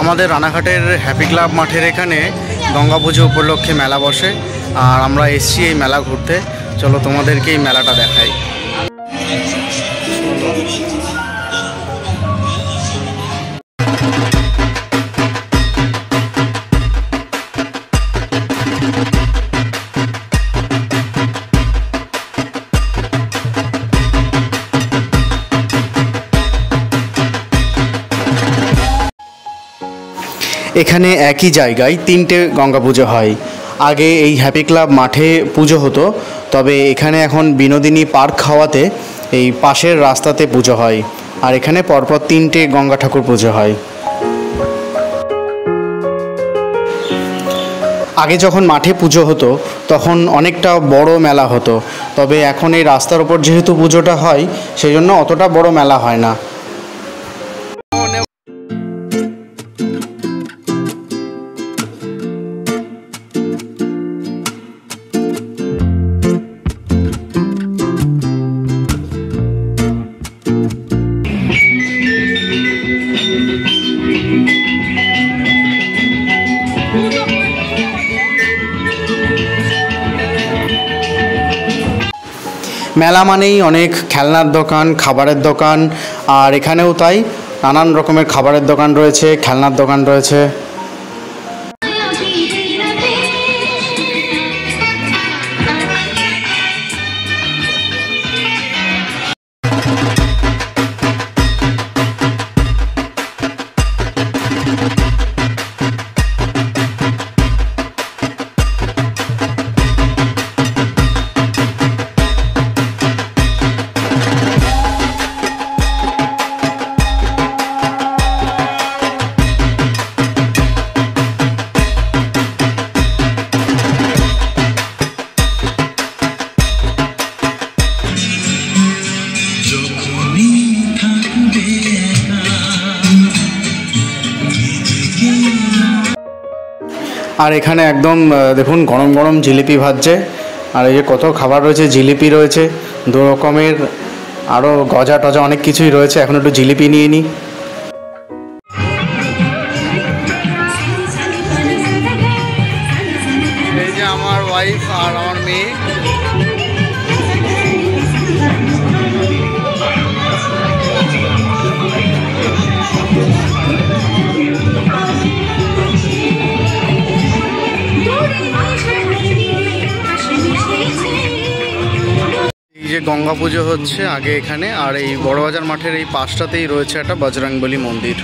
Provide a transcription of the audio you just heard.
আমাদের রানাঘাটের happy club মাঠের এখানে গঙ্গা পুজো উপলক্ষে মেলা বসে, আর আমরা এসছি এই মেলা ঘুরতে। চলো তোমাদেরকে এই মেলাটা দেখাই। এখানে একই জায়গায় তিনটে গঙ্গা পুজো হয়। আগে এই হ্যাপি ক্লাব মাঠে পুজো হতো, তবে এখানে এখন বিনোদিনী পার্ক খাওয়াতে এই পাশের রাস্তাতে পুজো হয়। আর এখানে পরপর তিনটে গঙ্গা ঠাকুর পুজো হয়। আগে যখন মাঠে পুজো হতো তখন অনেকটা বড় মেলা হতো, তবে এখন এই রাস্তার ওপর যেহেতু পুজোটা হয় সেই জন্য অতটা বড় মেলা হয় না। মেলা মানেই অনেক খেলনার দোকান, খাবারের দোকান, আর এখানেও তাই নানান রকমের খাবারের দোকান রয়েছে, খেলনার দোকান রয়েছে। আর এখানে একদম দেখুন গরম গরম জিলিপি ভাজছে, আর এই যে কত খাবার রয়েছে, জিলিপি রয়েছে দু রকমের, আরও গজা টজা অনেক কিছুই রয়েছে। এখন একটু জিলিপি নিয়ে নিই। এই যে আমার ওয়াইফ আর আমার মেয়ে। যে গঙ্গা পুজো হচ্ছে আগে এখানে, আর এই বড়বাজার মাঠের এই পাশটাতেই রয়েছে একটা বজরংবলী মন্দির।